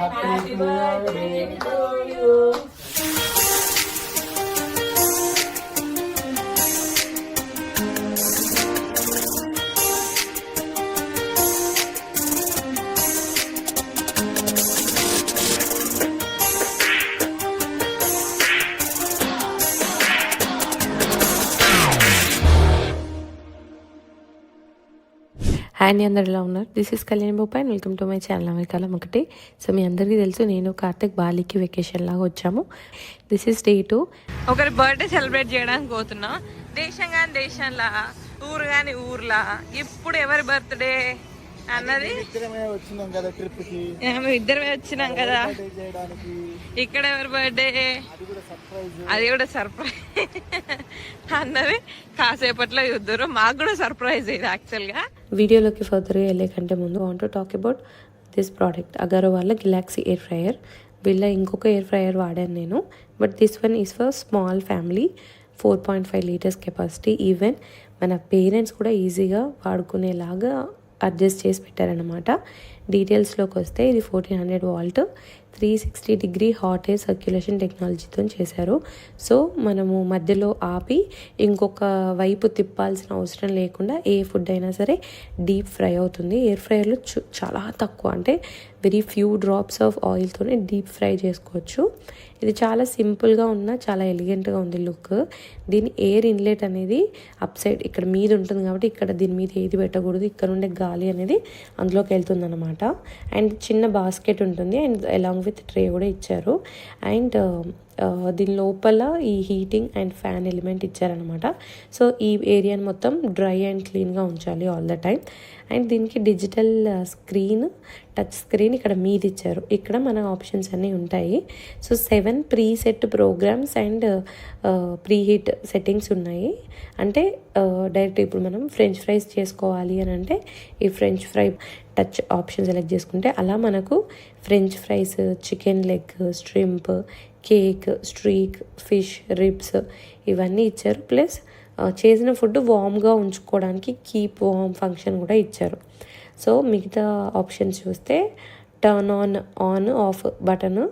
Happy birthday to you. Hi అందరిలో ఉన్నారు. This is Kalyan Boppa and welcome to my channel అమెరికాలో ఒకటి. సో మీ అందరికీ తెలుసు, నేను కార్తిక్ బాలికి వెకేషన్ లాగా వచ్చాము. This is day 2. ఒకరి బర్త్డే సెలబ్రేట్ చేయడానికి పోతున్నాం. దేశం కానీ దేశంలా, ఊరు కానీ ఊర్లా. ఇప్పుడు ఎవరి బర్త్డే అన్నది ఇద్దరమే వచ్చినాం కదా. ఇక్కడ ఎవరి బర్త్డే అది కూడా సర్ప్రైజ్ అన్నది కాసేపట్లో చూద్దరు. మాకు కూడా సర్ప్రైజ్ ఇది యాక్చువల్ గా. వీడియోలోకి ఫర్దర్గా వెళ్ళే కంటే ముందు want to talk about this product. Agaro వాళ్ళ గిలాక్సీ ఎయిర్ ఫ్రైయర్. వీళ్ళ ఇంకొక ఎయిర్ ఫ్రైయర్ వాడాను నేను, but this one is for small family. 4.5 litres capacity. Even మన పేరెంట్స్ కూడా ఈజీగా వాడుకునేలాగా అడ్జస్ట్ చేసి పెట్టారనమాట. డీటెయిల్స్లోకి వస్తే ఇది 1400 watt 360 degree hot air circulation టెక్నాలజీతో చేశారు. సో మనము మధ్యలో ఆపి ఇంకొక వైపు తిప్పాల్సిన అవసరం లేకుండా ఏ ఫుడ్ అయినా సరే డీప్ ఫ్రై అవుతుంది. ఎయిర్ ఫ్రైయర్లో చాలా తక్కువ, అంటే వెరీ ఫ్యూ డ్రాప్స్ ఆఫ్ ఆయిల్తోనే డీప్ ఫ్రై చేసుకోవచ్చు. ఇది చాలా సింపుల్గా ఉన్న చాలా ఎలిగెంట్గా ఉంది లుక్. దీని ఎయిర్ ఇన్లెట్ అనేది అప్ సైడ్ ఇక్కడ మీద ఉంటుంది కాబట్టి ఇక్కడ దీని మీద ఏది పెట్టకూడదు. ఇక్కడ ఉండే గాలి అనేది అందులోకి వెళ్తుంది అనమాట. అండ్ చిన్న బాస్కెట్ ఉంటుంది అండ్ అలాంగ్ విత్ ట్రే కూడా ఇచ్చారు. అండ్ దీని లోపల ఈ హీటింగ్ అండ్ ఫ్యాన్ ఎలిమెంట్ ఇచ్చారనమాట. సో ఈ ఏరియాని మొత్తం డ్రై అండ్ క్లీన్గా ఉంచాలి ఆల్ ద టైమ్. అండ్ దీనికి డిజిటల్ స్క్రీన్, టచ్ స్క్రీన్ ఇక్కడ మీద ఇచ్చారు. ఇక్కడ మన ఆప్షన్స్ అన్నీ ఉంటాయి. So 7 preset programmes and preheat settings ఉన్నాయి. అంటే డైరెక్ట్ ఇప్పుడు మనం ఫ్రెంచ్ ఫ్రైస్ చేసుకోవాలి అని అంటే ఈ French fry touch option select చేసుకుంటే అలా మనకు French fries, chicken leg, shrimp, cake, streak, fish, ribs ఇవన్నీ ఇచ్చారు. ప్లస్ చేసిన ఫుడ్ వామ్గా ఉంచుకోవడానికి కీప్ వామ్ ఫంక్షన్ కూడా ఇచ్చారు. సో మిగతా ఆప్షన్స్ చూస్తే turn on off button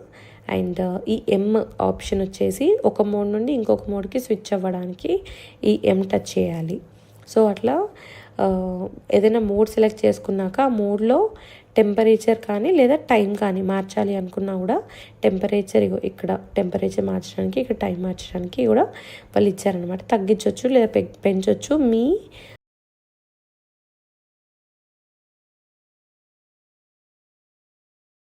and ఈ ఎమ్ ఆప్షన్ వచ్చేసి ఒక మోడ్ నుండి ఇంకొక మోడ్కి స్విచ్ అవ్వడానికి ఈ ఎమ్ టచ్ చేయాలి. సో అట్లా ఏదైనా మోడ్ సెలెక్ట్ చేసుకున్నాక ఆ మోడ్లో టెంపరేచర్ కానీ లేదా టైం కానీ మార్చాలి అనుకున్నా కూడా టెంపరేచర్ ఇక్కడ టెంపరేచర్ మార్చడానికి, ఇక్కడ టైం మార్చడానికి కూడా వాళ్ళు ఇచ్చారనమాట. తగ్గించవచ్చు లేదా పెంచవచ్చు మీ